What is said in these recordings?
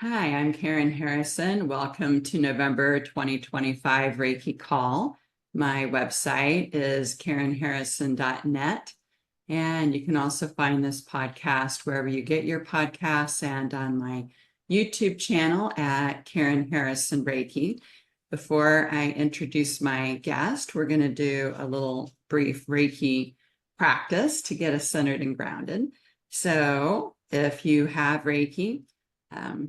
Hi, I'm Karen Harrison. Welcome to November 2025 Reiki Call. My website is karenharrison.net, and you can also find this podcast wherever you get your podcasts and on my YouTube channel at Karen Harrison Reiki. Before I introduce my guest, we're going to do a little brief Reiki practice to get us centered and grounded. So if you have Reiki,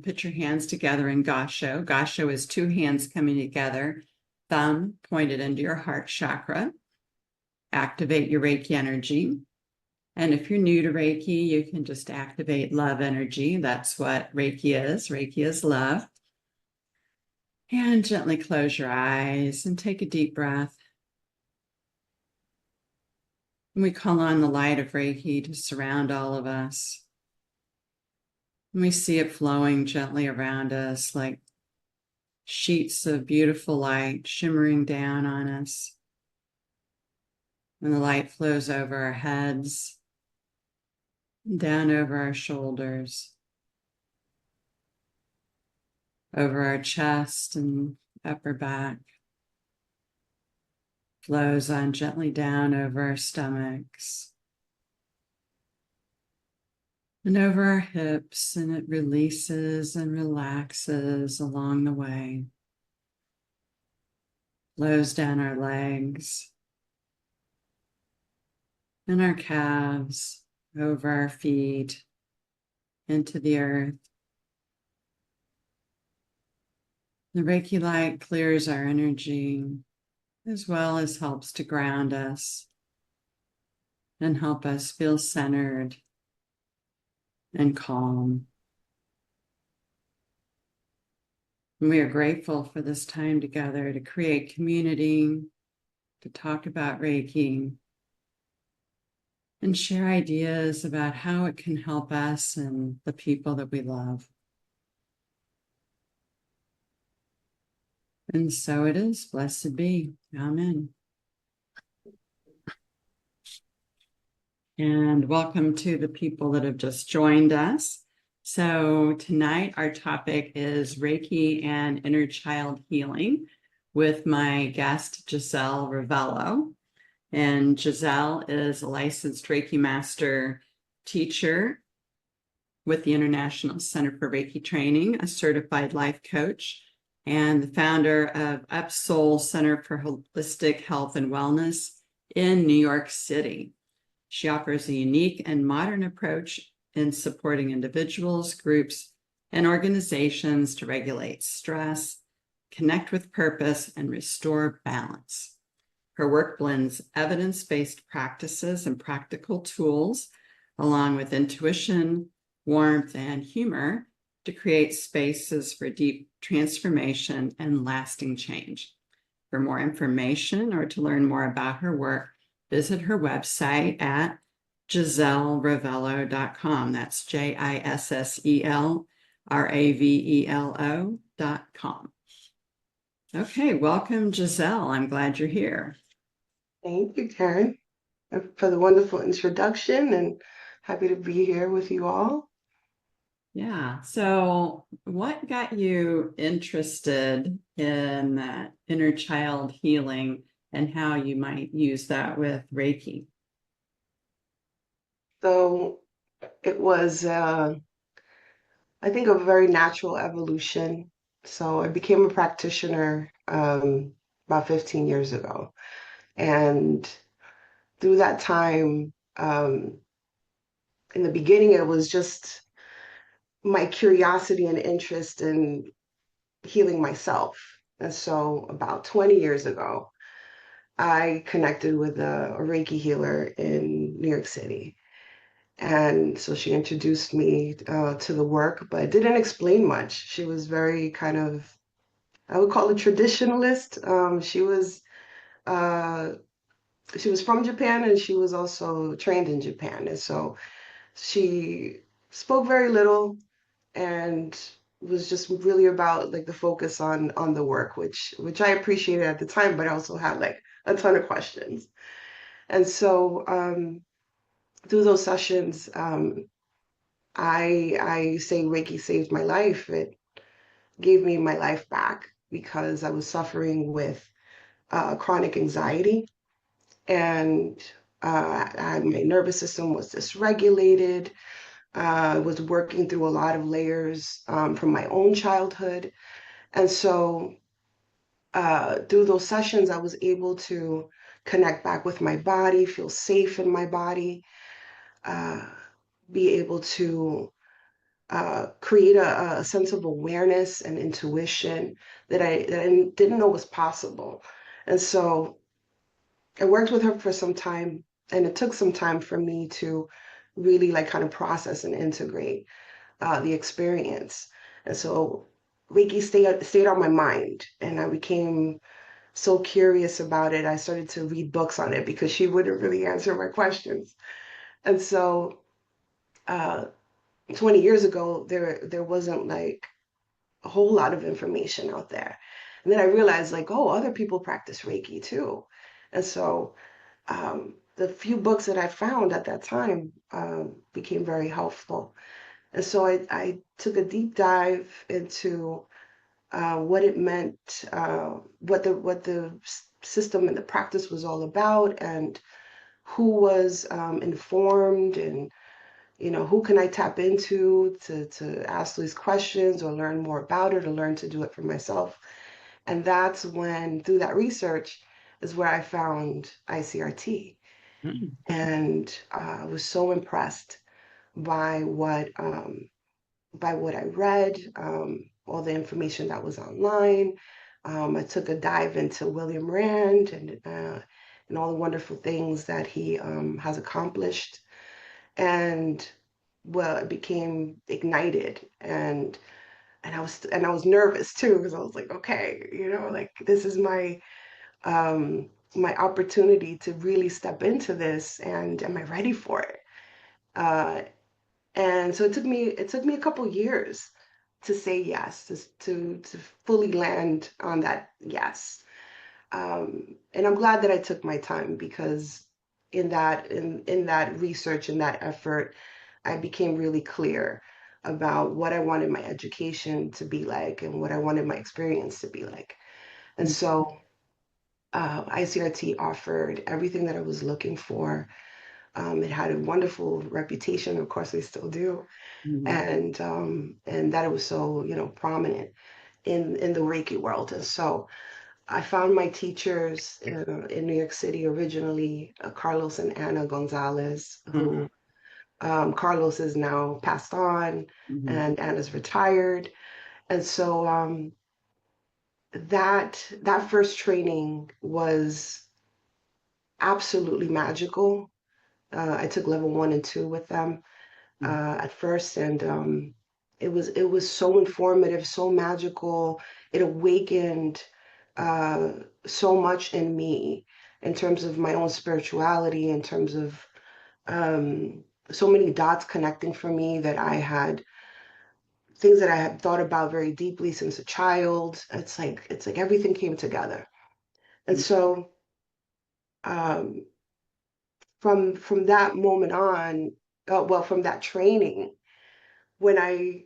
put your hands together in Gasho. Gasho is two hands coming together, thumb pointed into your heart chakra. Activate your Reiki energy. And if you're new to Reiki, you can just activate love energy. That's what Reiki is. Reiki is love. And gently close your eyes and take a deep breath. And we call on the light of Reiki to surround all of us. And we see it flowing gently around us like sheets of beautiful light shimmering down on us. And the light flows over our heads, down over our shoulders, over our chest and upper back. Flows on gently down over our stomachs and over our hips, and it releases and relaxes along the way. Flows down our legs and our calves, over our feet, into the earth. The Reiki light clears our energy as well as helps to ground us and help us feel centered and calm. And we are grateful for this time together to create community, to talk about Reiki, and share ideas about how it can help us and the people that we love. And so it is. Blessed be. Amen. And welcome to the people that have just joined us. So tonight our topic is Reiki and inner child healing with my guest, Jissel Ravelo. And Jissel is a licensed Reiki master teacher with the International Center for Reiki Training, a certified life coach, and the founder of UpSoul Center for Holistic Health and Wellness in New York City. She offers a unique and modern approach in supporting individuals, groups, and organizations to regulate stress, connect with purpose, and restore balance. Her work blends evidence-based practices and practical tools, along with intuition, warmth, and humor, to create spaces for deep transformation and lasting change. For more information or to learn more about her work, visit her website at JisselRavelo.com. That's JISSELRAVELO.com. Okay, welcome, Jissel. I'm glad you're here. Thank you, Karen, for the wonderful introduction, and happy to be here with you all. Yeah. So what got you interested in that inner child healing and how you might use that with Reiki? So it was, I think, a very natural evolution. So I became a practitioner about 15 years ago. And through that time, in the beginning, it was just my curiosity and interest in healing myself. And so about 20 years ago, I connected with a Reiki healer in New York City. And so she introduced me to the work, but didn't explain much. She was very kind of, I would call it traditionalist. Uh, she was from Japan, and she was also trained in Japan. And so she spoke very little and was just really about like the focus on the work, which I appreciated at the time, but I also had like a ton of questions. And so through those sessions, I say Reiki saved my life. gave me my life back because I was suffering with chronic anxiety, and my nervous system was dysregulated. I was working through a lot of layers from my own childhood. And so through those sessions, I was able to connect back with my body, feel safe in my body, uh, be able to create a sense of awareness and intuition that I didn't know was possible. And so I worked with her for some time, and it took some time for me to really like kind of process and integrate the experience. And so Reiki stayed on my mind, and I became so curious about it. I started to read books on it because she wouldn't really answer my questions. And so uh, 20 years ago, there wasn't like a whole lot of information out there. And then I realized like, oh, other people practice Reiki too. And so the few books that I found at that time became very helpful. And so I took a deep dive into what it meant, what the system and the practice was all about, and who was informed, and who can I tap into to ask these questions or learn more about it or learn to do it for myself. And that's when, through that research, is where I found ICRT, Mm. and I was so impressed by what I read, all the information that was online. I took a dive into William Rand and all the wonderful things that he has accomplished, and well, it became ignited, and I was nervous too because I was like, okay, like this is my opportunity to really step into this, and am I ready for it? Uh, and so it took me a couple years to say yes, to fully land on that yes. And I'm glad that I took my time because in that research and that effort, I became really clear about what I wanted my education to be like and what I wanted my experience to be like. And so ICRT offered everything that I was looking for. It had a wonderful reputation, of course, they still do, Mm. and that it was so prominent in the Reiki world. And so I found my teachers in New York City originally, Carlos and Anna Gonzalez, Mm. who Carlos is now passed on, Mhm. and Anna's retired. And so that first training was absolutely magical. I took level 1 and 2 with them Mm. at first, and it was so informative, so magical. It awakened uh, so much in me in terms of my own spirituality, in terms of so many dots connecting for me that I had things that I had thought about very deeply since a child. It's like everything came together, and Mm. so um, from that moment on, well, from that training, when I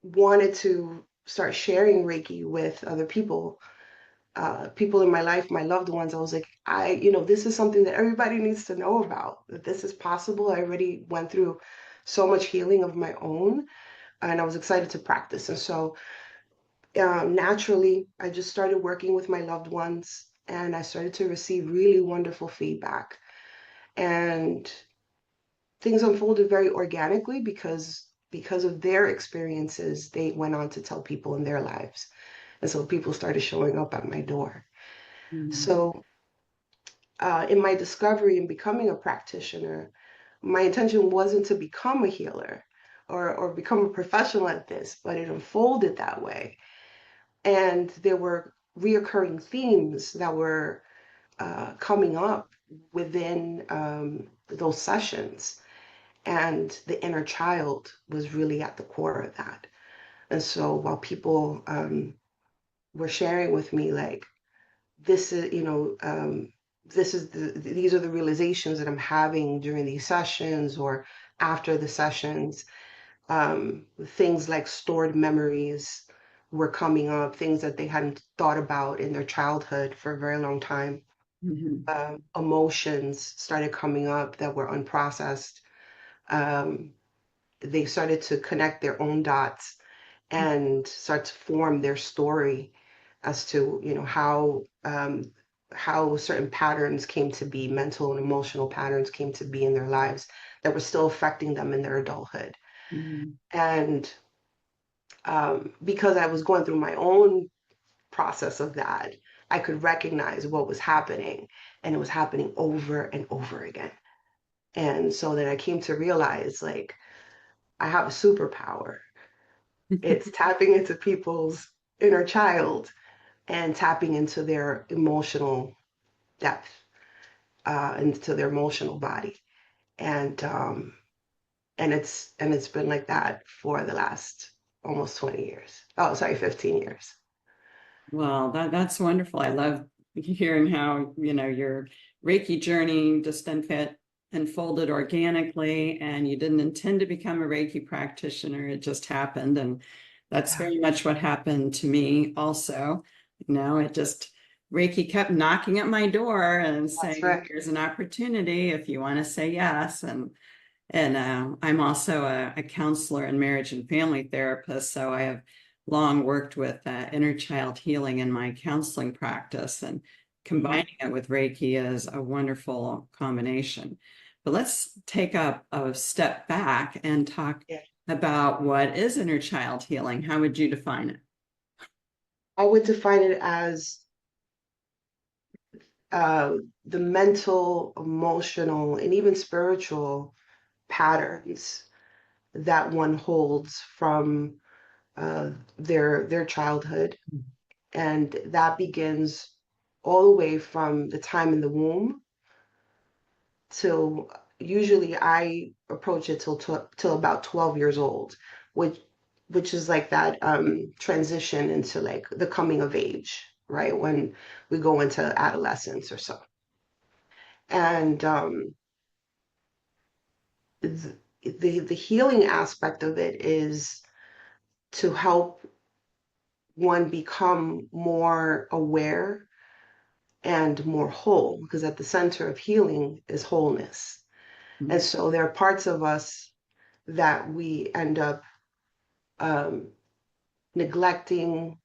wanted to start sharing Reiki with other people, people in my life, my loved ones, I was like, this is something that everybody needs to know about, that this is possible. I already went through so much healing of my own, and I was excited to practice. And so naturally, I just started working with my loved ones, and I started to receive really wonderful feedback. And things unfolded very organically because of their experiences, they went on to tell people in their lives. And so people started showing up at my door. Mm. So in my discovery and becoming a practitioner, my intention wasn't to become a healer or become a professional at this, but it unfolded that way. And there were reoccurring themes that were coming up within those sessions. And the inner child was really at the core of that. And so while people were sharing with me, like, this is, these are the realizations that I'm having during these sessions or after the sessions, things like stored memories, were coming up, things that they hadn't thought about in their childhood for a very long time. Mhm. Emotions started coming up that were unprocessed. Um, they started to connect their own dots and start to form their story as to, how certain patterns came to be, mental and emotional patterns came to be in their lives that were still affecting them in their adulthood. Mhm. And because I was going through my own process of that, I could recognize what was happening, and it was happening over and over again. And so then I came to realize, like, I have a superpower. It's tapping into people's inner child and tapping into their emotional depth, into their emotional body. And it's been like that for the last almost 20 years. Oh, sorry, 15 years. Well, that's wonderful. I love hearing how, your Reiki journey just unfolded organically, and you didn't intend to become a Reiki practitioner. It just happened. And that's Yeah, very much what happened to me also. It just Reiki kept knocking at my door and that's saying, right. here's an opportunity if you want to say yes. And I'm also a counselor and marriage and family therapist. So I have long worked with inner child healing in my counseling practice, and Mhm. combining it with Reiki is a wonderful combination. But let's take a step back and talk Yeah. about what is inner child healing. How would you define it? I would define it as uh, the mental, emotional, and even spiritual patterns that one holds from their childhood, and that begins all the way from the time in the womb till, usually I approach it till about 12 years old, which which is like that transition into like the coming of age, right? When we go into adolescence or so. And the healing aspect of it is to help one become more aware and more whole, because at the center of healing is wholeness. And Mhm. so there are parts of us that we end up um, neglecting,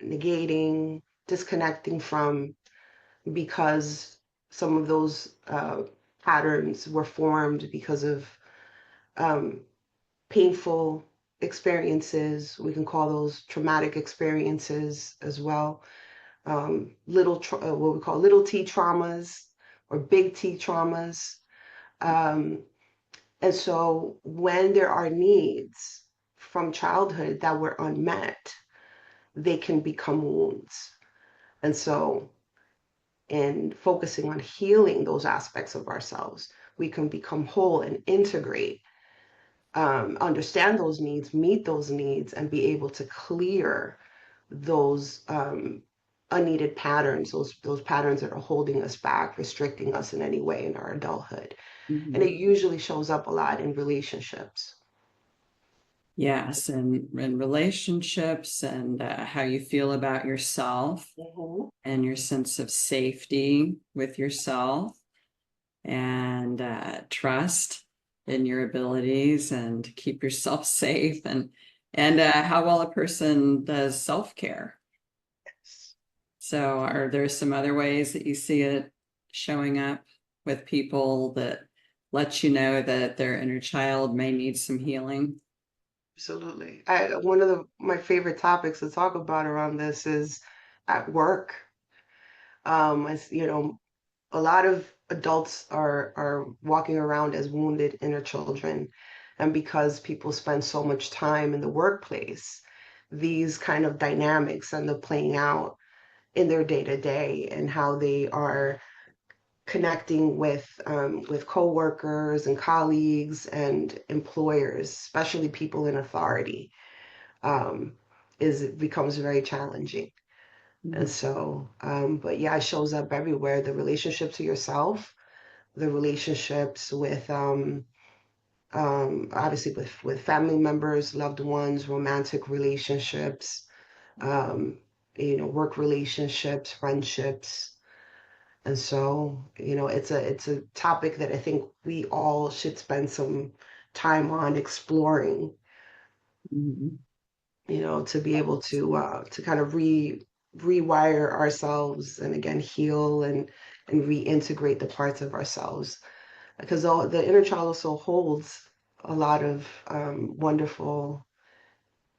negating, disconnecting from, because some of those patterns were formed because of um, painful experiences. We can call those traumatic experiences as well. What we call little T traumas or big T traumas. Um, and so when there are needs from childhood that were unmet, they can become wounds. And so in focusing on healing those aspects of ourselves, we can become whole and integrate, understand those needs, meet those needs, and be able to clear those unneeded patterns, those patterns that are holding us back, restricting us in any way in our adulthood. And Mhm. it usually shows up a lot in relationships. Yes, and relationships, and how you feel about yourself Mhm. and your sense of safety with yourself, and trust in your abilities and to keep yourself safe, and how well a person does self-care. So are there some other ways that you see it showing up with people that let you know that their inner child may need some healing? Absolutely. One of my favorite topics to talk about around this is at work. A lot of adults are walking around as wounded inner children, and because people spend so much time in the workplace, these kind of dynamics end up playing out in their day to day, and how they are connecting with coworkers and colleagues and employers, especially people in authority, um, is it becomes very challenging. And Mhm. so, but yeah, it shows up everywhere. The relationship to yourself, the relationships with obviously with family members, loved ones, romantic relationships, um, work relationships, friendships. And so, it's a topic that I think we all should spend some time on exploring, Mhm. to be able to kind of rewire ourselves and again heal and reintegrate the parts of ourselves because the inner child also holds a lot of wonderful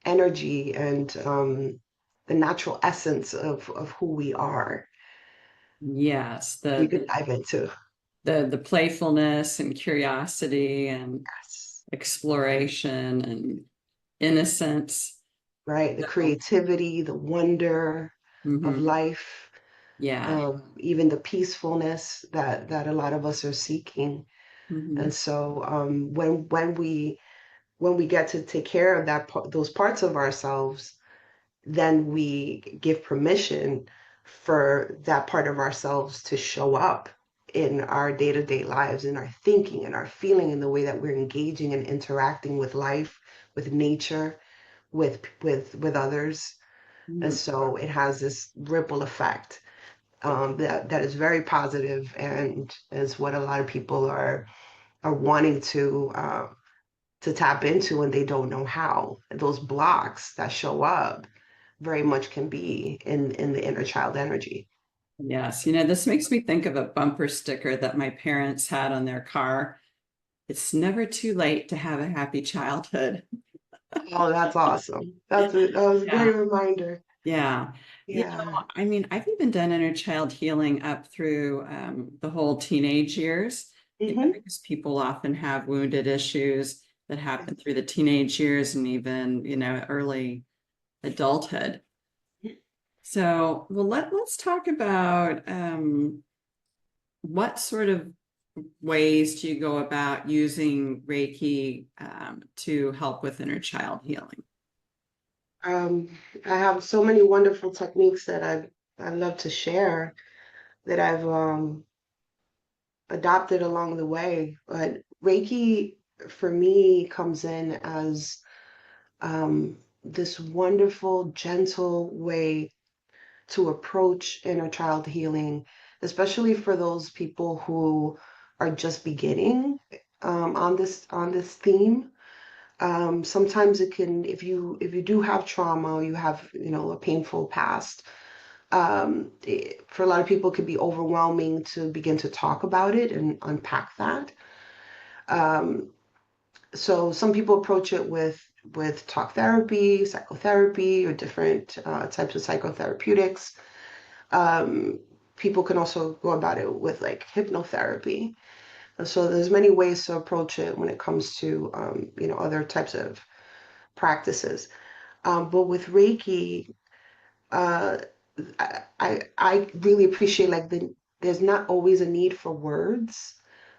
energy and the natural essence of who we are. Yes, We could dive into. the playfulness and curiosity and Yes. exploration and innocence. Right? The So, creativity, the wonder of mhm. life, Yeah. even the peacefulness that a lot of us are seeking. And Mhm. so when we get to take care of those parts of ourselves, then we give permission for that part of ourselves to show up in our day-to-day lives, in our thinking and our feeling, in the way that we're engaging and interacting with life, with nature, with others. And Mhm. so it has this ripple effect that is very positive and is what a lot of people are wanting to tap into when they don't know how. Those blocks that show up very much can be in the inner child energy. Yes, this makes me think of a bumper sticker that my parents had on their car. It's never too late to have a happy childhood. Oh, that's awesome. That was a Yeah. great reminder. Yeah. Yeah. I mean, I've even done inner child healing up through the whole teenage years, Hmm. because people often have wounded issues that happen through the teenage years and even, early adulthood. So, well, let's talk about what sort of ways do you go about using Reiki to help with inner child healing? Um, I have so many wonderful techniques that I love to share that I've adopted along the way. But Reiki for me comes in as this wonderful, gentle way to approach inner child healing, especially for those people who are just beginning on this theme. Sometimes it can, if you do have trauma, you have a painful past. For a lot of people, it could be overwhelming to begin to talk about it and unpack that. Um, so some people approach it with talk therapy, psychotherapy, or different types of psychotherapeutics. Um, People can also go about it with like hypnotherapy. And so there's many ways to approach it when it comes to other types of practices. But with Reiki, uh, I really appreciate like there's not always a need for words.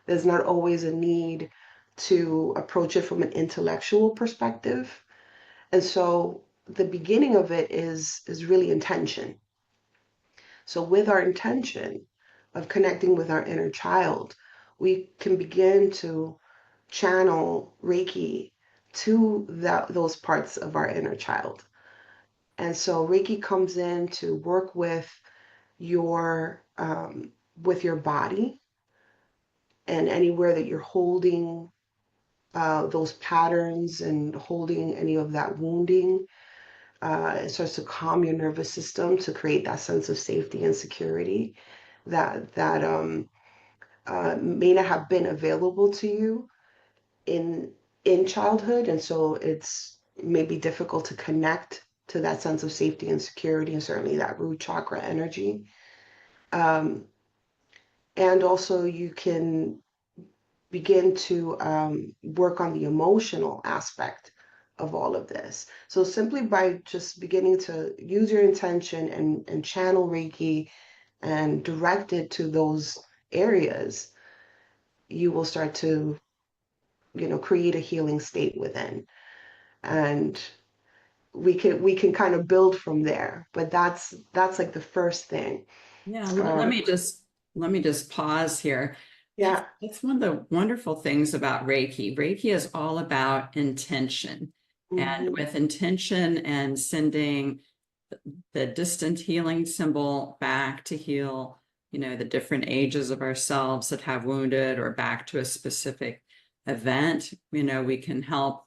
There's not always a need to approach it from an intellectual perspective. And so the beginning of it is really intention. So with our intention of connecting with our inner child, we can begin to channel Reiki to those parts of our inner child. And so Reiki comes in to work with your body and anywhere that you're holding those patterns and holding any of that wounding. It starts to calm your nervous system to create that sense of safety and security that may not have been available to you in in childhood, and so it's maybe difficult to connect to that sense of safety and security, and certainly that root chakra energy. Um, and also, you can begin to work on the emotional aspect of all of this. So simply by just beginning to use your intention and channel Reiki and direct it to those areas, you will start to create a healing state within. And we can kind of build from there, but that's like the first thing. Yeah, um let me just pause here. yeah. That's one of the wonderful things about Reiki. Reiki is all about intention. And Hmm. with intention and sending the distant healing symbol back to heal, the different ages of ourselves that have wounded, or back to a specific event. We can help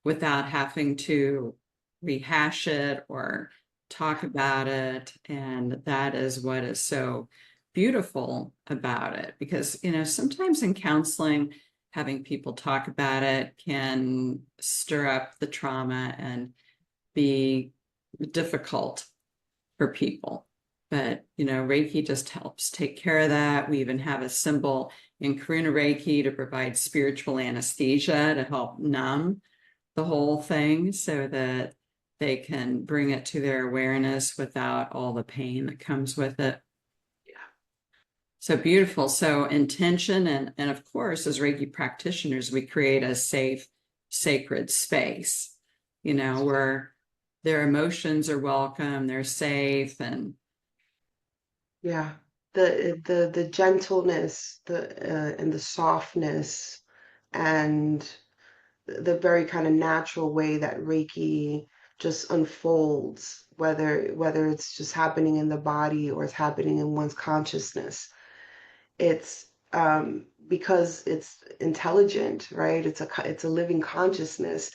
without having to rehash it or talk about it. And that is what is so beautiful about it. Because, sometimes in counseling, having people talk about it can stir up the trauma and be difficult for people. But, Reiki just helps take care of that. We even have a symbol in Karuna Reiki to provide spiritual anesthesia to help numb the whole thing so that they can bring it to their awareness without all the pain that comes with it. Yeah. So beautiful. So intention, and of course, as Reiki practitioners, we create a safe, sacred space, where their emotions are welcome, they're safe, and Yeah. The gentleness, and the softness, and the very kind of natural way that Reiki just unfolds, whether it's just happening in the body or it's happening in one's consciousness. It's because it's intelligent, right? It's a living consciousness.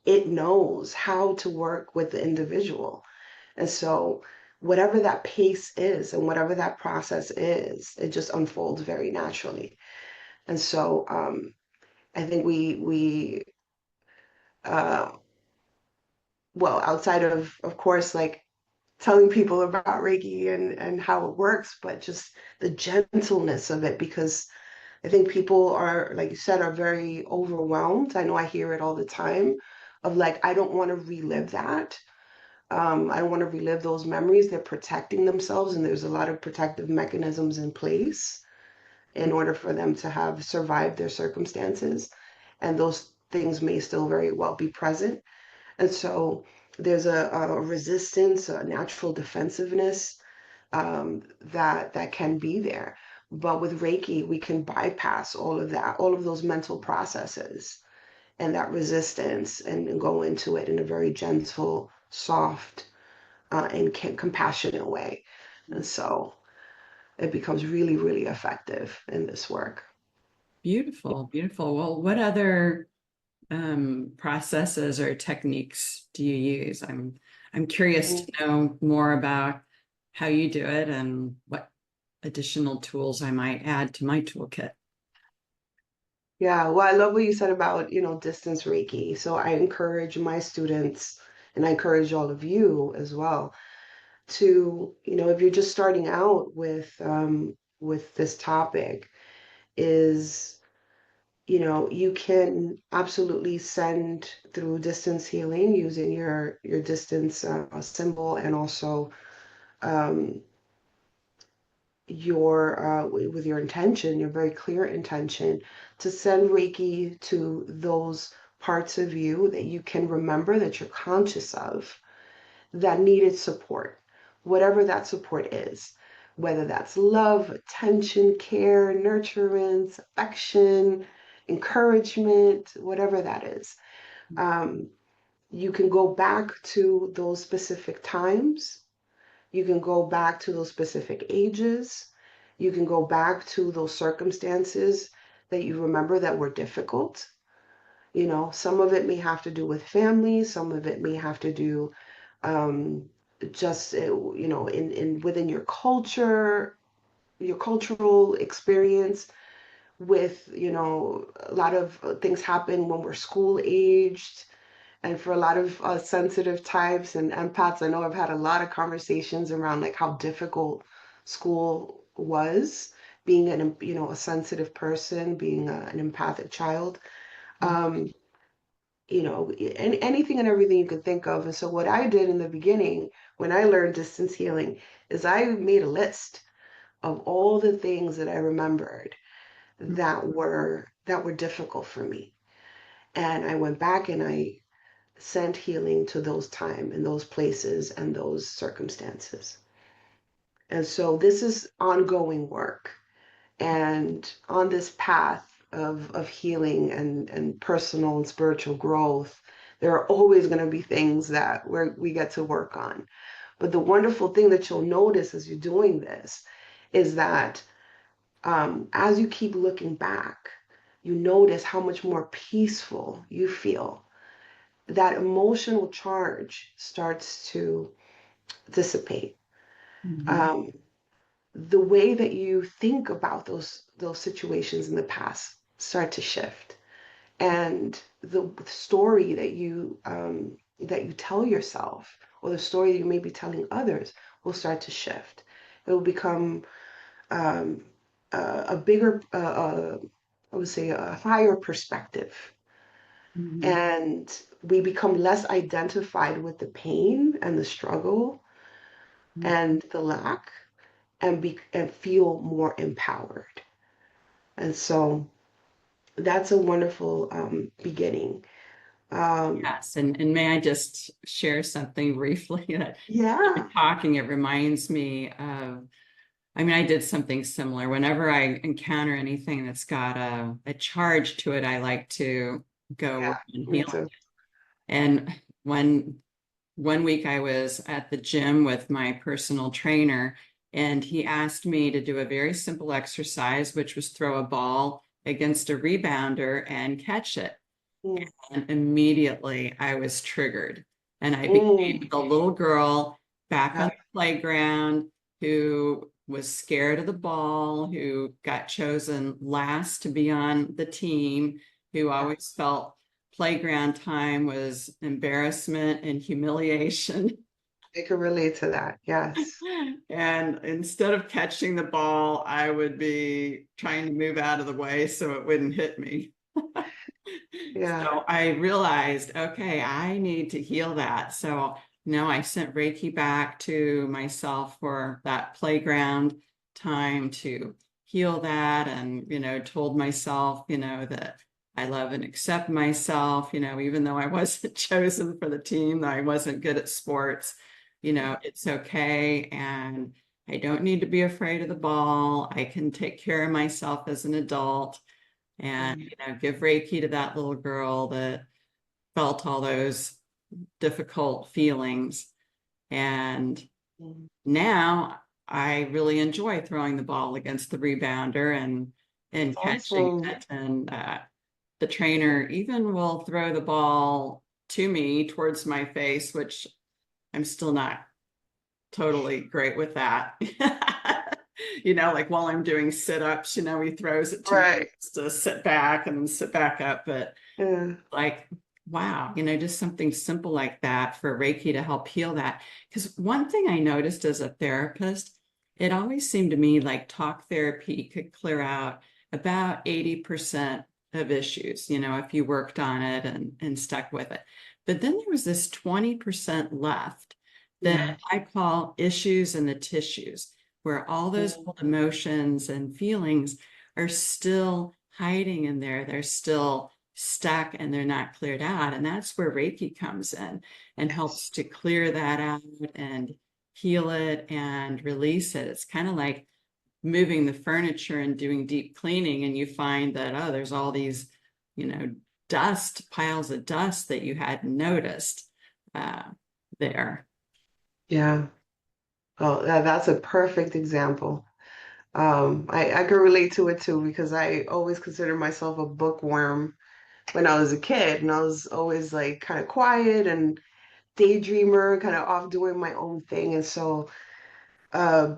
It knows how to work with the individual. And so whatever that pace is and whatever that process is, it just unfolds very naturally. And so I think we uh, well, outside of course, like telling people about Reiki and how it works, but just the gentleness of it, because I think people are, like you said, are very overwhelmed. I know I hear it all the time of like, I don't want to relive that. I don't want to relive those memories. They're protecting themselves, and there's a lot of protective mechanisms in place in order for them to have survived their circumstances. And those things may still very well be present. And so there's a resistance, a natural defensiveness that can be there. But with Reiki, we can bypass all of that, all of those mental processes and that resistance, and go into it in a very gentle, soft, and compassionate way. And so it becomes really, really effective in this work. beautiful, beautiful. Well, what other processes or techniques do you use? I'm curious to know more about how you do it and what additional tools I might add to my toolkit. Yeah, well, I love what you said about, distance Reiki. So I encourage my students, and I encourage all of you as well, to, if you're just starting out with this topic, is, you can absolutely send through distance healing using your distance symbol, and also um, with your intention, your very clear intention, to send Reiki to those parts of you that you can remember, that you're conscious of, that needed support, whatever that support is, whether that's love, attention, care, nurturance, affection, encouragement, whatever that is. Um, you can go back to those specific times. You can go back to those specific ages. You can go back to those circumstances that you remember that were difficult. Some of it may have to do with family, some of it may have to do just in within your culture, your cultural experience with, a lot of things happen when we're school aged. And for a lot of sensitive types and empaths, I know I've had a lot of conversations around like how difficult school was, being a sensitive person, being an empathic child. Um, and anything and everything you could think of. And so what I did in the beginning when I learned distance healing is I made a list of all the things that I remembered that were difficult for me. And I went back and I sent healing to those time and those places and those circumstances. And so this is ongoing work. And on this path of healing and personal and spiritual growth, there are always going to be things that we get to work on. But the wonderful thing that you'll notice as you're doing this is that as you keep looking back, you notice how much more peaceful you feel. That emotional charge starts to dissipate. Mhm. Um, the way that you think about those situations in the past start to shift, and the story that you tell yourself, or the story you may be telling others, will start to shift. It will become um, a bigger, I would say, a higher perspective, Mhm. and we become less identified with the pain and the struggle and the lack, and feel more empowered. And so that's a wonderful beginning. Um, Yes, and may I just share something briefly that you're yeah, talking, it reminds me of, I mean, I did something similar. Whenever I encounter anything that's got a charge to it, I like to go yeah, work on me healing. too. And one week I was at the gym with my personal trainer, and he asked me to do a very simple exercise, which was throw a ball against a rebounder and catch it. Mm, And immediately I was triggered. And I mm, became the little girl back on yeah, the playground who was scared of the ball, who got chosen last to be on the team, who yeah, always felt playground time was embarrassment and humiliation. I can relate to that. Yes. And instead of catching the ball, I would be trying to move out of the way so it wouldn't hit me. Yeah. So I realized, okay, I need to heal that. So now I sent Reiki back to myself for that playground time to heal that, and, told myself, that I love and accept myself, even though I wasn't chosen for the team, I wasn't good at sports, it's okay. And I don't need to be afraid of the ball. I can take care of myself as an adult, and Mm, give Reiki to that little girl that felt all those difficult feelings. And mm. now I really enjoy throwing the ball against the rebounder and catching Awesome. it. And the trainer even will throw the ball to me towards my face, which I'm still not totally great with that. Like while I'm doing sit-ups, he throws it to me Right. to sit back and then sit back up. But Yeah. like, wow, just something simple like that for Reiki to help heal that. Because one thing I noticed as a therapist, it always seemed to me like talk therapy could clear out about 80% of issues, if you worked on it and stuck with it. But then there was this 20% left that Yeah. I call issues in the tissues, where all those Mm, old emotions and feelings are still hiding in there. They're still stuck and they're not cleared out. And that's where Reiki comes in and helps yes. to clear that out and heal it and release it. It's kind of like moving the furniture and doing deep cleaning, and you find that, oh, there's all these, you know, piles of dust that you hadn't noticed uh, there. Yeah. Oh, that's a perfect example. I can relate to it too because I always considered myself a bookworm when I was a kid, and I was always like kind of quiet and daydreamer, kind of off doing my own thing. And so uh,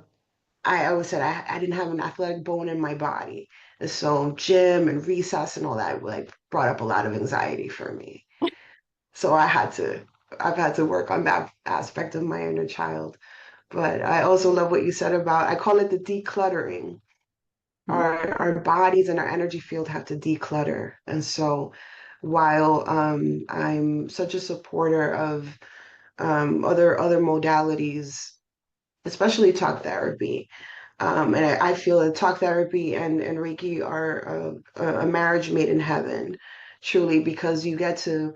I always said I didn't have an athletic bone in my body. And so gym and recess and all that like brought up a lot of anxiety for me. So I've had to work on that aspect of my inner child. But I also love what you said about, I call it the decluttering. Our bodies and our energy field have to declutter. And so while I'm such a supporter of other modalities, especially talk therapy. And I feel that talk therapy and Reiki are a marriage made in heaven, truly, because in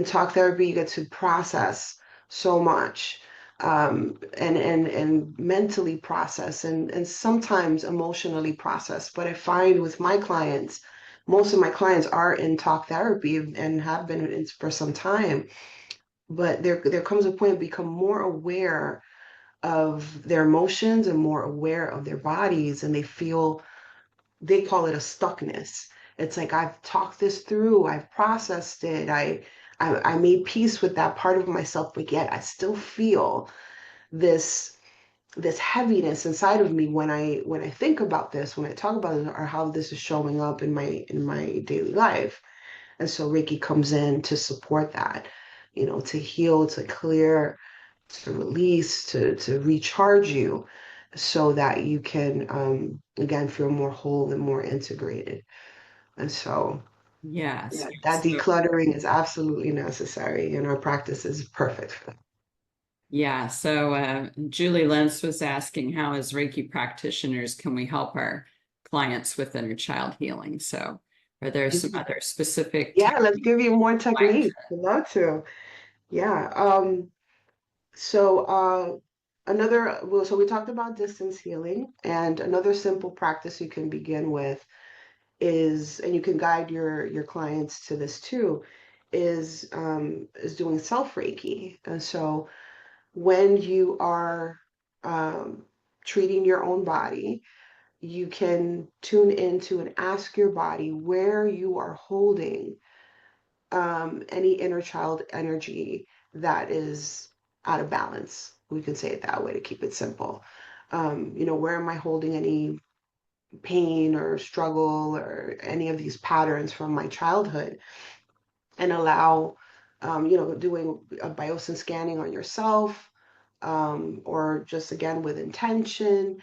talk therapy, you get to process so much, and mentally process, and sometimes emotionally process. But I find with my clients, most of my clients are in talk therapy and have been for some time, but there comes a point become more aware of their emotions and more aware of their bodies, and they call it a stuckness. It's like, I've talked this through, I've processed it, I made peace with that part of myself, but yet I still feel this this heaviness inside of me when I think about this, when I talk about it, or how this is showing up in my daily life. And so Reiki comes in to support that, to heal, to clear, to release, to recharge you so that you can, again, feel more whole and more integrated. And so, Yes. yeah, that decluttering is absolutely necessary, and our practice is perfect for that. Yeah. So Julie Lentz was asking, how as Reiki practitioners can we help our clients with inner child healing? So are there some other specific Yeah, let's give you more techniques? techniques. I'd love to. Yeah. So so we talked about distance healing, and another simple practice you can begin with is, and you can guide your clients to this too, is doing self Reiki. And so when you are um, treating your own body, you can tune into and ask your body where you are holding any inner child energy that is out of balance. We can say it that way to keep it simple. Where am I holding any pain or struggle or any of these patterns from my childhood? And allow, doing a biosyn scanning on yourself, or just again with intention,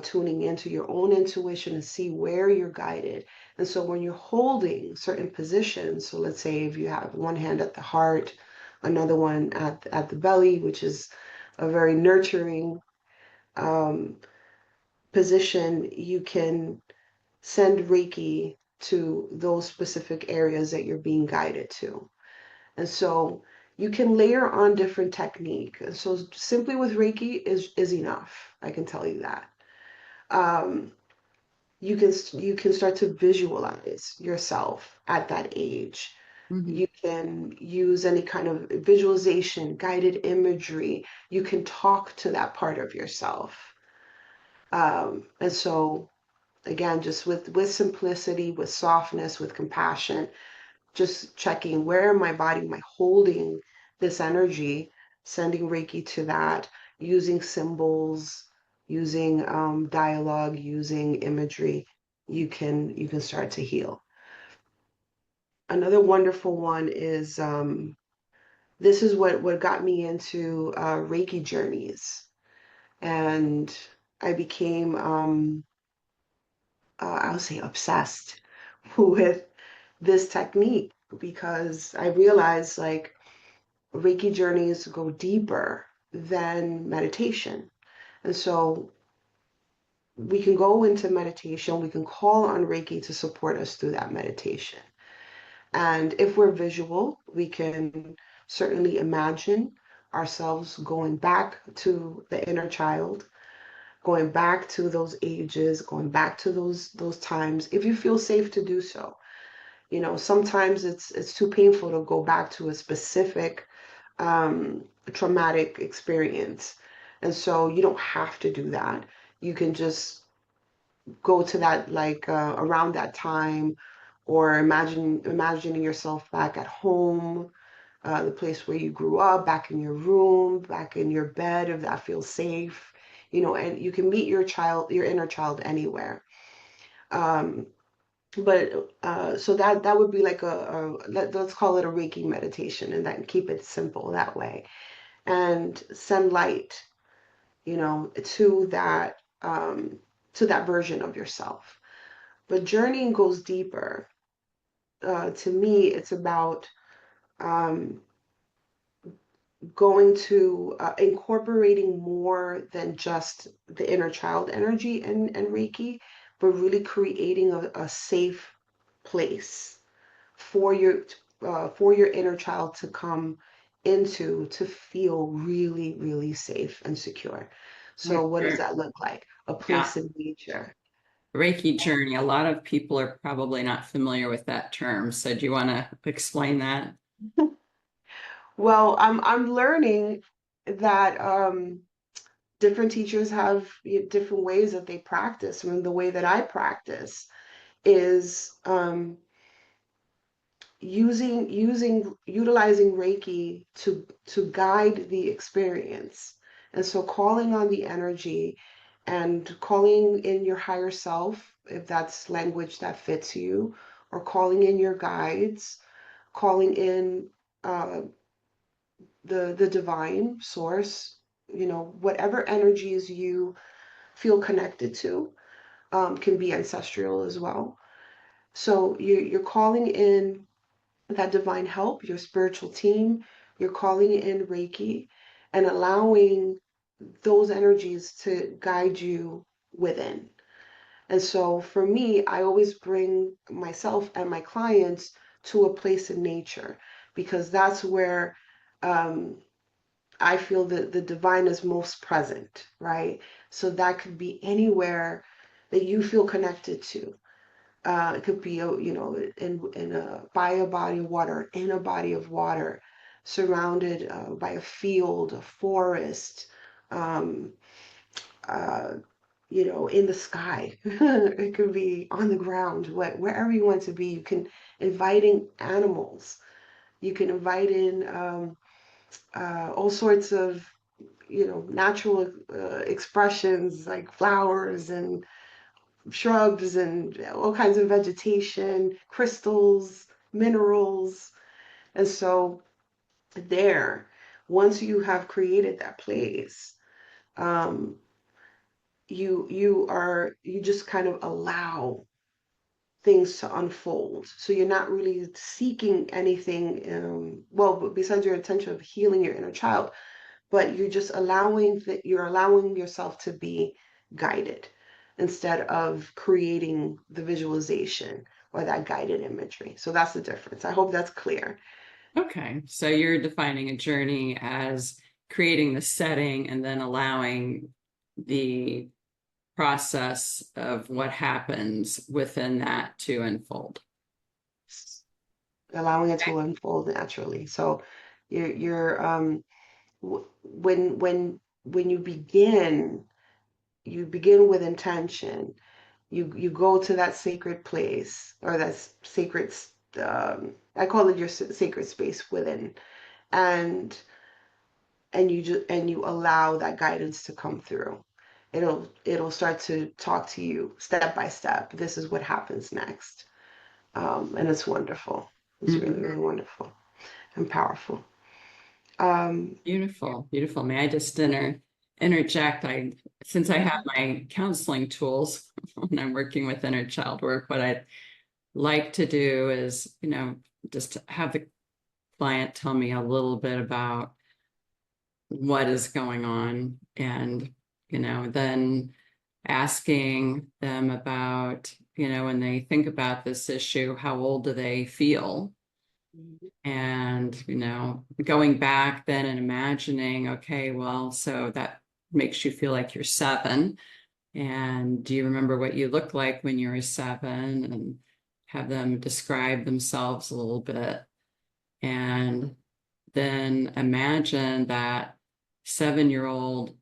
tuning into your own intuition and see where you're guided. And so when you're holding certain positions, so let's say if you have one hand at the heart, another one at the belly, which is a very nurturing um, position, you can send Reiki to those specific areas that you're being guided to. And so you can layer on different technique. And so simply with Reiki is enough. I can tell you that. Um, you can start to visualize yourself at that age. Mhm. You can use any kind of visualization, guided imagery. You can talk to that part of yourself. And so again, just with simplicity, with softness, with compassion, just checking where in my body am I holding this energy, sending Reiki to that, using symbols, using dialogue, using imagery, you can start to heal. Another wonderful one is this is what got me into Reiki journeys, and I became I would say obsessed with this technique because I realized like Reiki journeys go deeper than meditation. And so we can go into meditation, we can call on Reiki to support us through that meditation. And if we're visual, we can certainly imagine ourselves going back to the inner child, going back to those ages, going back to those times, if you feel safe to do so. Sometimes it's too painful to go back to a specific traumatic experience. And so you don't have to do that. You can just go to that like around that time, or imagining yourself back at home, the place where you grew up, back in your room, back in your bed, if that feels safe. And you can meet your inner child anywhere. Um, but so that would be like let's call it a Reiki meditation, and then keep it simple that way, and send light, to that version of yourself. But journeying goes deeper. To me, it's about um, going to incorporating more than just the inner child energy and Reiki, but really creating a safe place for your inner child to come into, to feel really, really safe and secure. So what does that look like? A Yeah. place in nature. Reiki journey. A lot of people are probably not familiar with that term. So do you want to explain that? Well, I'm learning that different teachers have different ways that they practice. I mean, the way that I practice is utilizing Reiki to guide the experience. And so calling on the energy and calling in your higher self, if that's language that fits you, or calling in your guides, calling in the divine source, whatever energies you feel connected to, can be ancestral as well. So you're calling in that divine help, your spiritual team, you're calling in Reiki and allowing those energies to guide you within. And so for me, I always bring myself and my clients to a place in nature because that's where I feel that the divine is most present, right? So that could be anywhere that you feel connected to. It could be, in a by a body of water, in a body of water, surrounded by a field, a forest, um, uh, in the sky. It could be on the ground, wherever you want to be. You can invite in animals. You can invite in all sorts of, natural expressions like flowers and shrubs and all kinds of vegetation, crystals, minerals. And so there, once you have created that place, um, you just kind of allow things to unfold. So you're not really seeking anything, well, besides your intention of healing your inner child, but you're allowing yourself to be guided instead of creating the visualization or that guided imagery. So that's the difference. I hope that's clear. Okay, so you're defining a journey as creating the setting and then allowing the process of what happens within that to unfold. Allowing it to unfold naturally. So you're when you begin with intention. You go to that sacred place or that sacred, I call it your sacred space within, and you allow that guidance to come through. It'll start to talk to you step by step. This is what happens next, and it's wonderful. It's really, Mhm. really wonderful and powerful. Um, Beautiful, beautiful. May I just interject? Since I have my counseling tools when I'm working with inner child work, what I like to do is, just have the client tell me a little bit about what is going on and, then asking them about, when they think about this issue, how old do they feel? And, going back then and imagining, okay, well, so that makes you feel like you're 7. And do you remember what you looked like when you were 7? And have them describe themselves a little bit. And then imagine that 7-year-old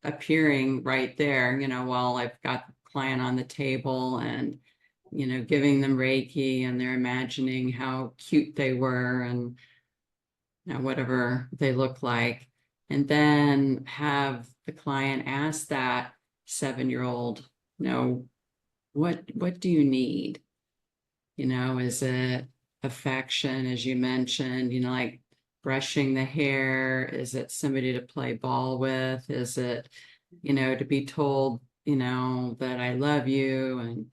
appearing right there, while I've got the client on the table and, giving them Reiki and they're imagining how cute they were and whatever they look like. And then have the client ask that 7-year-old, what do you need? Is it affection, as you mentioned, like brushing the hair? Is it somebody to play ball with? Is it, to be told, that I love you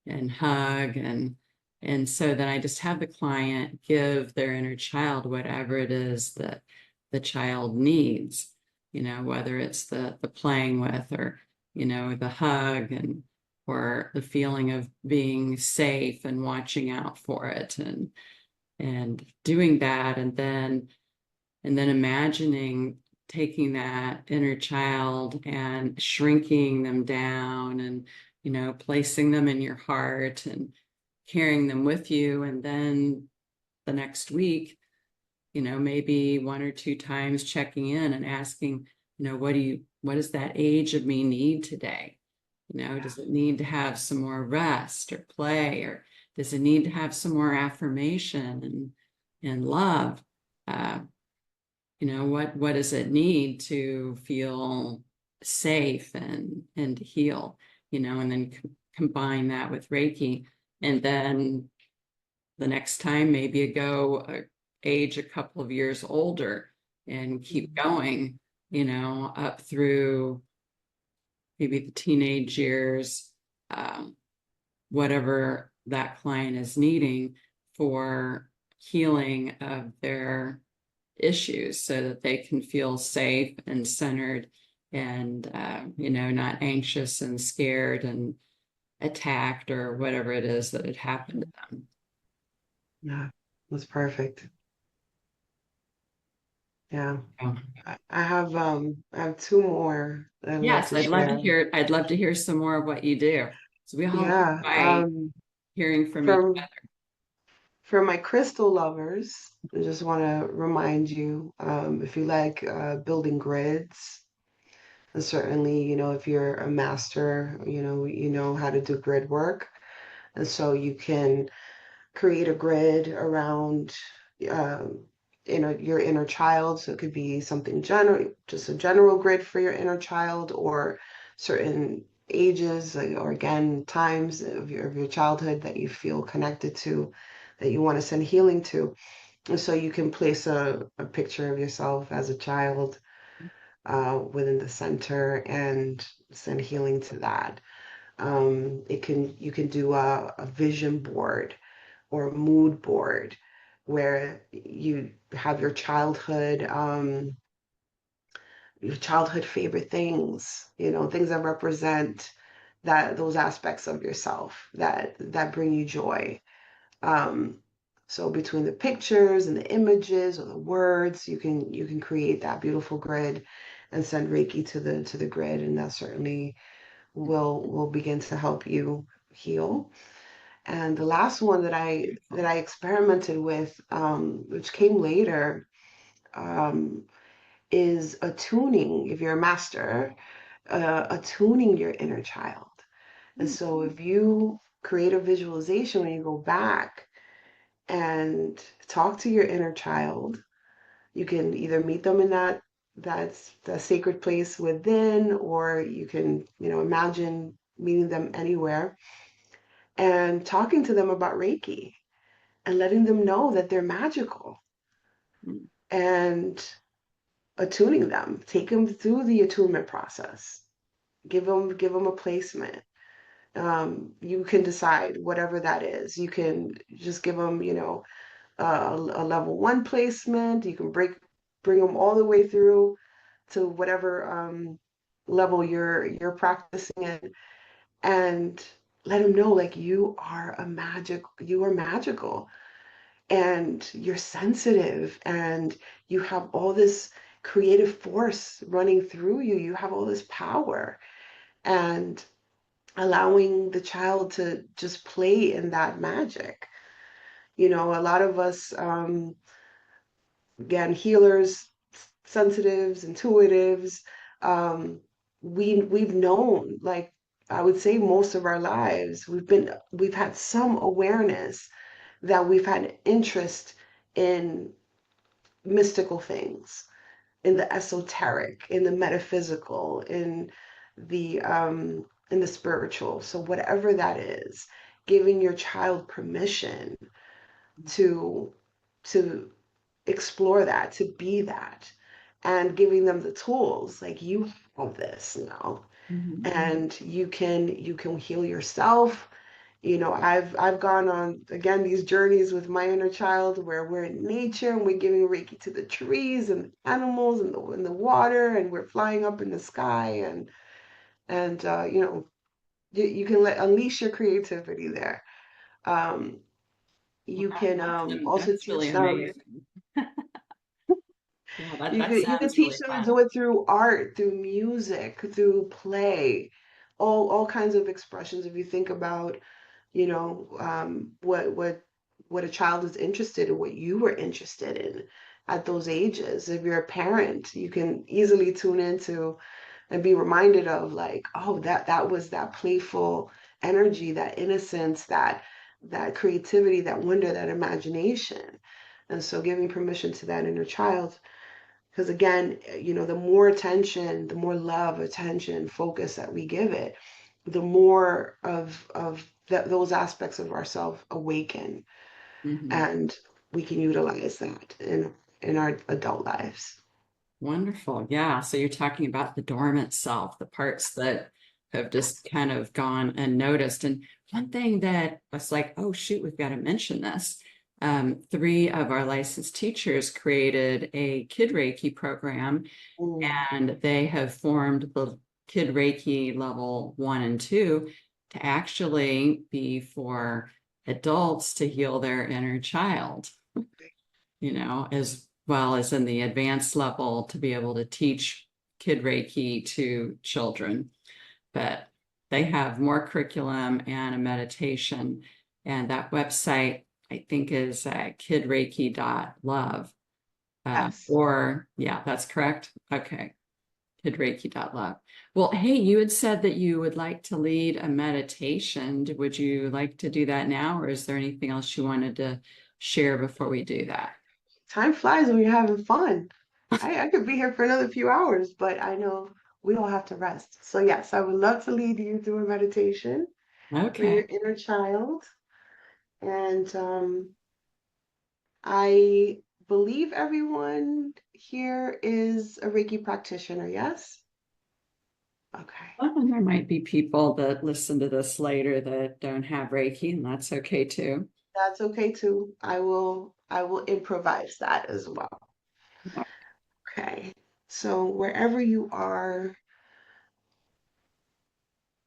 and hug and so then I just have the client give their inner child whatever it is that the child needs, whether it's the playing with or, the hug and or the feeling of being safe and watching out for it and doing that and then imagining taking that inner child and shrinking them down and placing them in your heart and carrying them with you and then the next week maybe 1 or 2 times checking in and asking what do what does that age of me need today? Does it need to have some more rest or play, or does it need to have some more affirmation and love? Uh, what does it need to feel safe and to heal? And then combine that with Reiki, and then the next time maybe age a couple of years older and keep going, up through maybe the teenage years, whatever that client is needing for healing of their issues so that they can feel safe and centered and, not anxious and scared and attacked or whatever it is that had happened to them. Yeah, that's perfect. Yeah. So, I have two more that I'd love yes, to share. I'd love to hear some more of what you do. So we all hope Yeah. by hearing from each From other. for my crystal lovers, I just want to remind you, if you like building grids, and certainly, if you're a master, you know how to do grid work. And so you can create a grid around um, your inner child. So it could be something general, just a general grid for your inner child, or certain ages, or again, times of your childhood that you feel connected to, that you want to send healing to. And so you can place a picture of yourself as a child within the center and send healing to that. You can do a vision board or a mood board where you have your childhood favorite things, things that represent those aspects of yourself that bring you joy. Um, so between the pictures and the images or the words, you can create that beautiful grid and send Reiki to the grid, and that certainly will begin to help you heal. And the last one that Beautiful. I experimented with, which came later, um, is attuning. If you're a master, attuning your inner child. And so if you create a visualization when you go back and talk to your inner child, you can either meet them in that's the sacred place within, or you can, imagine meeting them anywhere and talking to them about Reiki and letting them know that they're magical and attuning them. Take them through the attunement process. Give them a placement. You can decide whatever that is. You can just give them, a level one placement. You can bring them all the way through to whatever level you're practicing in, and let them know like you are magical, and you're sensitive, and you have all this creative force running through you. You have all this power, and allowing the child to just play in that magic. A lot of us, again, healers, sensitives, intuitives, um, we've known, like I would say most of our lives, we've had some awareness that we've had interest in mystical things, in the esoteric, in the metaphysical, in the spiritual. So whatever that is, giving your child permission to to explore that, to be that, and giving them the tools, like you have this now, Mhm. and you can heal yourself. I've gone on again these journeys with my inner child where we're in nature and we're giving Reiki to the trees and the animals and the water, and we're flying up in the sky, and you can unleash your creativity there. Um, Well, you can also that's really teach them. amazing. Yeah, that You can sounds teach really them to fun. do it through art, through music, through play, all kinds of expressions. If you think about, what a child is interested in, what you were interested in at those ages. If you're a parent, you can easily tune into and be reminded of like, oh, that was that playful energy, that innocence, that creativity, that wonder, that imagination. And so giving permission to that inner child, because again, the more attention, the more love, attention, focus that we give it, the more of those aspects of ourselves awaken, Mhm. and we can utilize that in our adult lives. Wonderful. Yeah. So you're talking about the dormant self, the parts that have just kind of gone unnoticed. And one thing that I was like, oh, shoot, we've got to mention this. Three of our licensed teachers created a Kid Reiki program, Mm, and they have formed the Kid Reiki level 1 and 2 to actually be for adults to heal their inner child, as well as in the advanced level to be able to teach Kid Reiki to children. But they have more curriculum and a meditation. And that website, I think, is kidreiki.love. yes. Yeah, that's correct. Okay, kidreiki.love. Well, hey, you had said that you would like to lead a meditation. Would you like to do that now, or is there anything else you wanted to share before we do that? Time flies when you're having fun. I could be here for another few hours, but I know we all have to rest. So yes, I would love to lead you through a meditation for your Okay. inner child. And I believe everyone here is a Reiki practitioner, yes? Okay. Well, and there might be people that listen to this later that don't have Reiki, and that's okay too. That's okay too. I will improvise that as well. Okay. So wherever you are,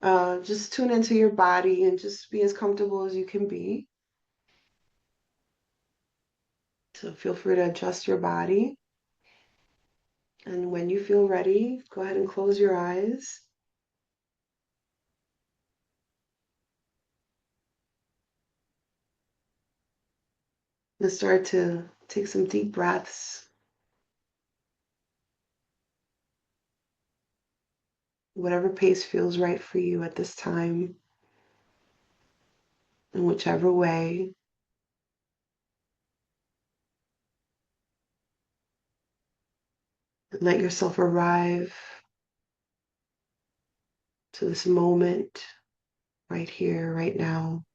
just tune into your body and just be as comfortable as you can be. So feel free to adjust your body. And when you feel ready, go ahead and close your eyes and start to take some deep breaths, whatever pace feels right for you at this time, in whichever way. Let yourself arrive to this moment right here, right now.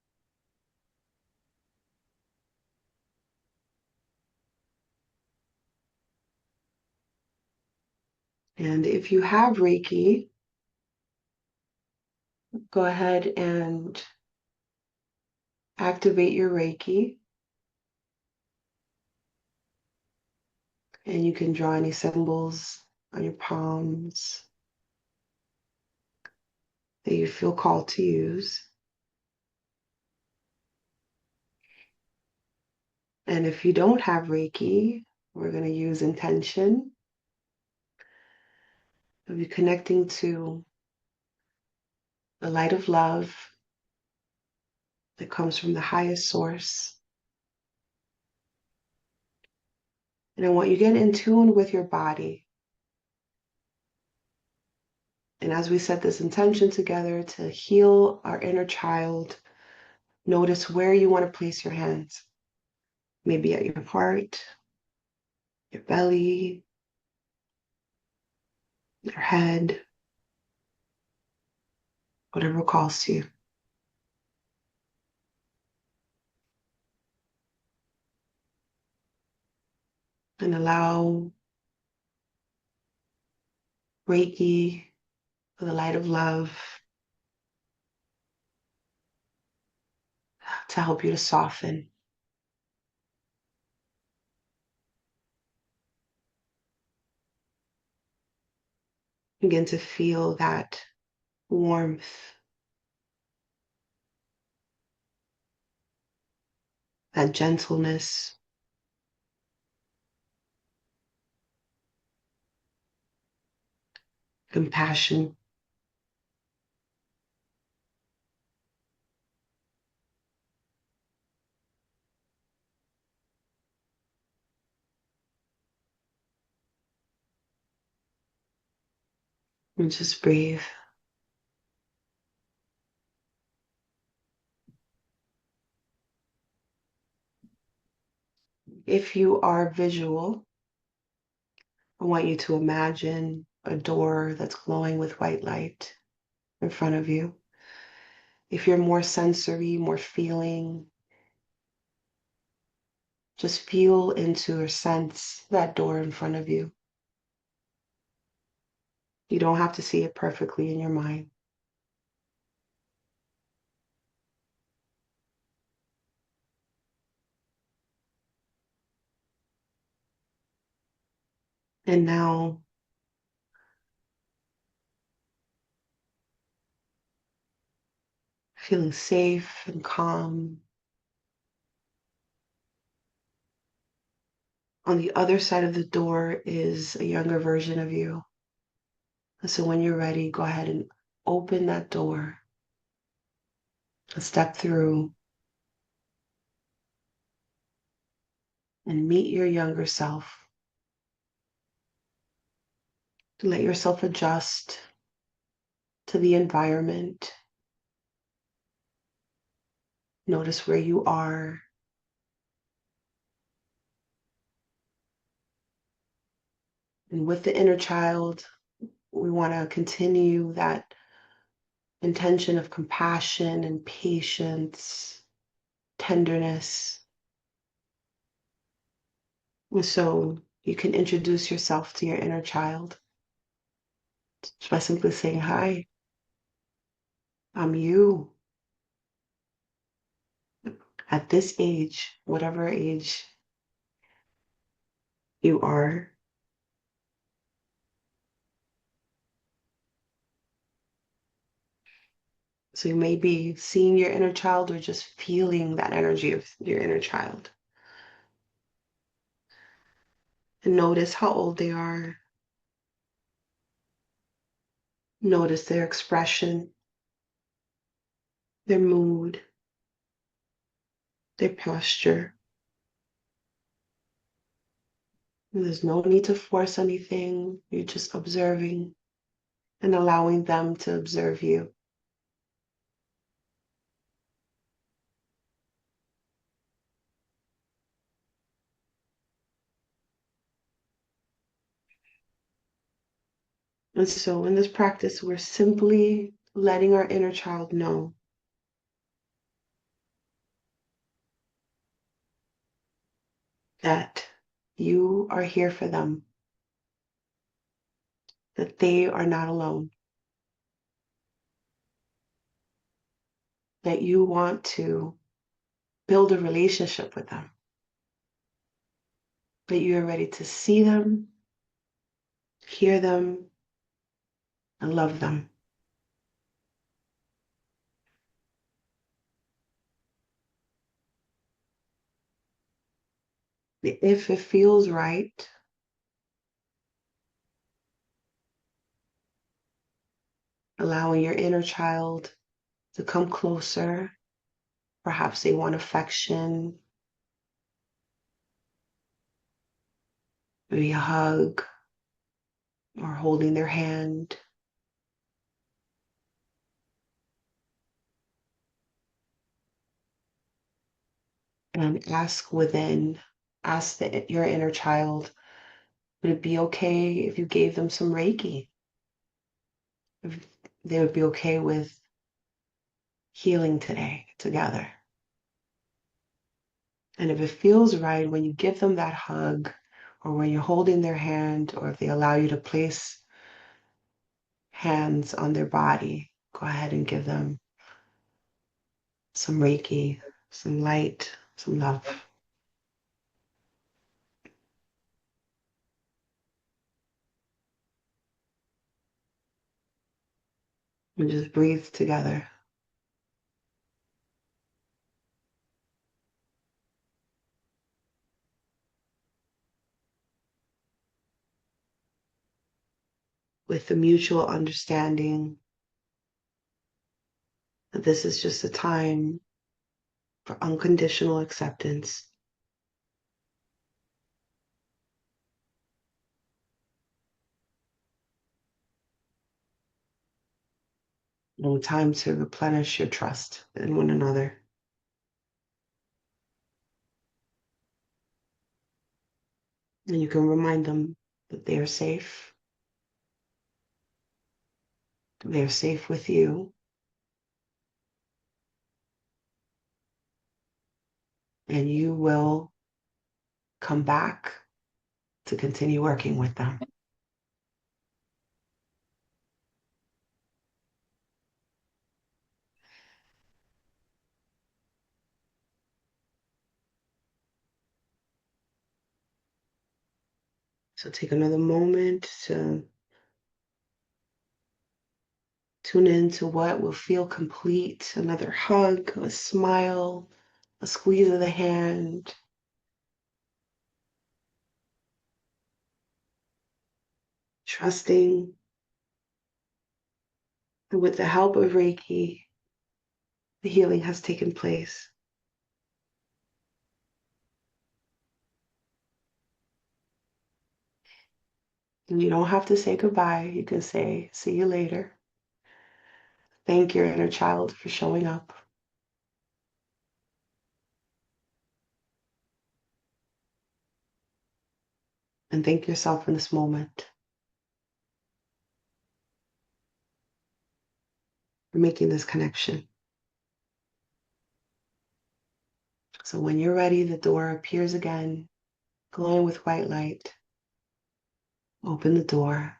And if you have Reiki, go ahead and activate your Reiki. And you can draw any symbols on your palms that you feel called to use. And if you don't have Reiki, we're going to use intention of you connecting to the light of love that comes from the highest source. And I want you to get in tune with your body. And as we set this intention together to heal our inner child, notice where you want to place your hands. Maybe at your heart, your belly, your head, whatever calls to you. And allow Reiki, the light of love, to help you to soften. Begin to feel that warmth, that gentleness, compassion. And just breathe. If you are visual, I want you to imagine a door that's glowing with white light in front of you. If you're more sensory, more feeling, just feel into or sense that door in front of you. You don't have to see it perfectly in your mind. And now, feeling safe and calm. On the other side of the door is a younger version of you. And so when you're ready, go ahead and open that door and step through and meet your younger self. Let yourself adjust to the environment. Notice where you are. And with the inner child, we want to continue that intention of compassion and patience, tenderness. And so you can introduce yourself to your inner child just by simply saying, "Hi, I'm you." At this age, whatever age you are, so you may be seeing your inner child or just feeling that energy of your inner child. And notice how old they are. Notice their expression, their mood, their posture. And there's no need to force anything. You're just observing and allowing them to observe you. And so in this practice, we're simply letting our inner child know that you are here for them, that they are not alone, that you want to build a relationship with them, that you are ready to see them, hear them, and love them. If it feels right, allowing your inner child to come closer. Perhaps they want affection, maybe a hug, or holding their hand. And ask within, ask your inner child, would it be okay if you gave them some Reiki? If they would be okay with healing today together. And if it feels right when you give them that hug, or when you're holding their hand, or if they allow you to place hands on their body, go ahead and give them some Reiki, some light, some love. And just breathe together. With the mutual understanding that this is just a time for unconditional acceptance. Time to replenish your trust in one another. And you can remind them that they are safe. They are safe with you. And you will come back to continue working with them. So take another moment to tune in to what will feel complete. Another hug, a smile, a squeeze of the hand, trusting that with the help of Reiki, the healing has taken place. And you don't have to say goodbye. You can say, see you later. Thank your inner child for showing up. And thank yourself in this moment for making this connection. So when you're ready, the door appears again, glowing with white light. Open the door.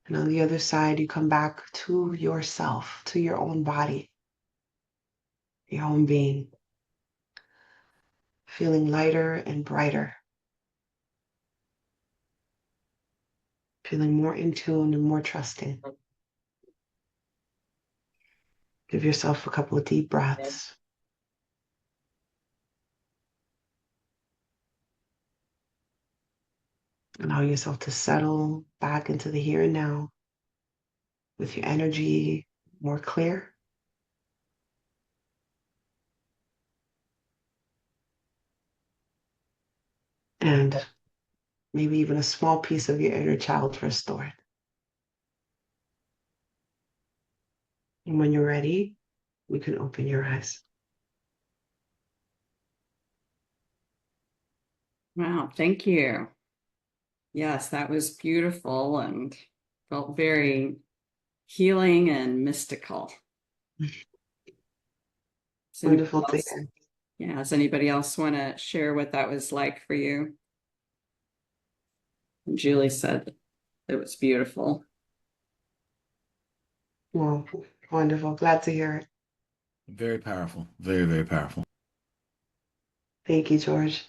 And on the other side, you come back to yourself, to your own body, your own being, feeling lighter and brighter, feeling more in tune and more trusting. Give yourself a couple of deep breaths. Allow yourself to settle back into the here and now with your energy more clear. And maybe even a small piece of your inner child restored. And when you're ready, you can open your eyes. Wow, thank you. Yes, that was beautiful and felt very healing and mystical. Does anybody Wonderful to else, hear. yeah, does anybody else want to share what that was like for you? And Julie said it was beautiful. Well, wonderful. Glad to hear it. Very powerful. Very, very powerful. Thank you, George.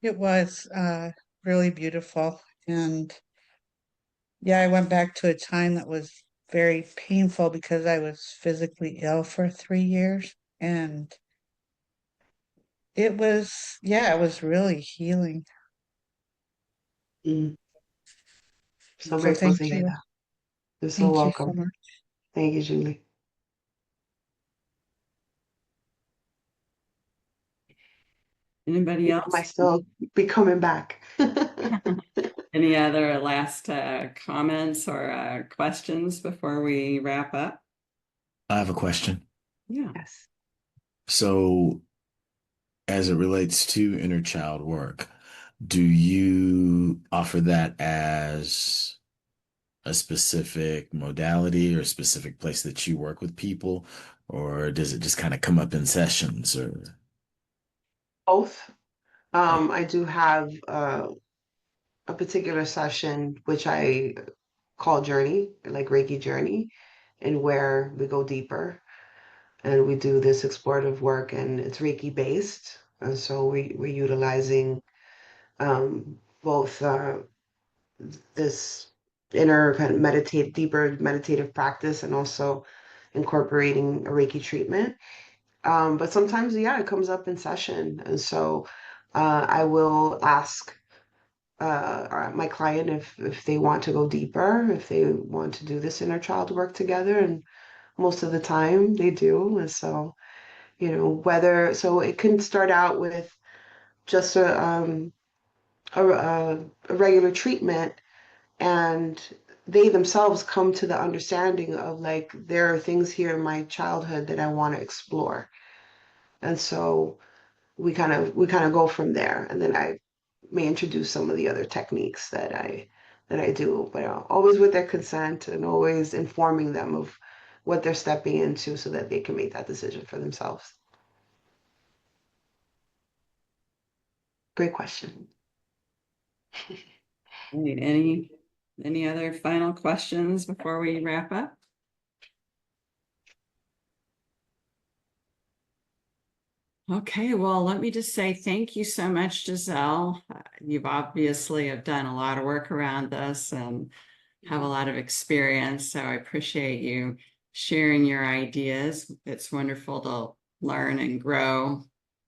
It was really beautiful. And yeah, I went back to a time that was very painful because I was physically ill for 3 years. And it was, yeah, it was really healing. Mm. So So grateful to thank hear you. that. You're so Thank you so welcome. much. Thank you, Julie. Anybody I might else? still be coming back. Any other last comments or questions before we wrap up? I have a question. Yeah. Yes. So, as it relates to inner child work, do you offer that as a specific modality or a specific place that you work with people, or does it just kind of come up in sessions or Both. oh, I do have a particular session which I call Journey, like Reiki Journey, and where we go deeper and we do this explorative work, and it's Reiki based. And so we're utilizing both this inner kind of meditate, deeper meditative practice, and also incorporating a Reiki treatment. But sometimes, yeah, it comes up in session. And so I will ask my client if they want to go deeper, if they want to do this inner child work together. And most of the time they do. And so, so it can start out with just a regular treatment, and they themselves come to the understanding of like, there are things here in my childhood that I want to explore. And so we kind of go from there, and then I may introduce some of the other techniques that I do, but always with their consent and always informing them of what they're stepping into so that they can make that decision for themselves. Great question. Right, any other final questions before we wrap up? Okay, well, let me just say thank you so much, Jissel. You've obviously have done a lot of work around this and have a lot of experience, so I appreciate you sharing your ideas. It's wonderful to learn and grow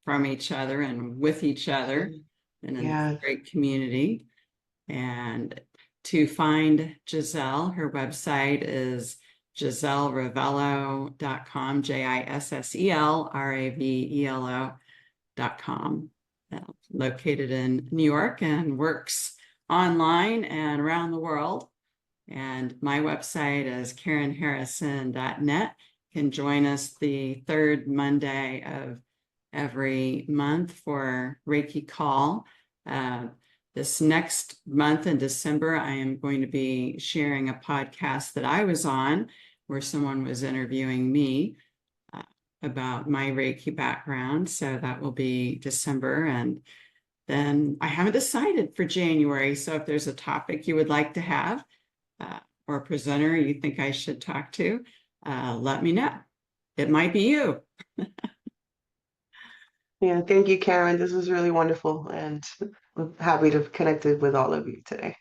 from each other and with each other in Yeah. a great community. And to find Jissel, her website is JisselRavelo.com, JisselRavelo.com, located in New York and works online and around the world. And my website is KarenHarrison.net. You can join us the third Monday of every month for Reiki call. This next month in December, I am going to be sharing a podcast that I was on where someone was interviewing me about my Reiki background. So that will be December. And then I haven't decided for January. So if there's a topic you would like to have or a presenter you think I should talk to, let me know. It might be you. Yeah, thank you, Karen. This was really wonderful, and I'm happy to have connected with all of you today.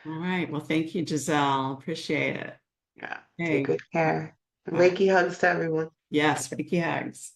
All right. Well, thank you, Jissel. Appreciate it. Yeah, Hey, take good care. bye. Reiki hugs to everyone. Yes, Reiki hugs.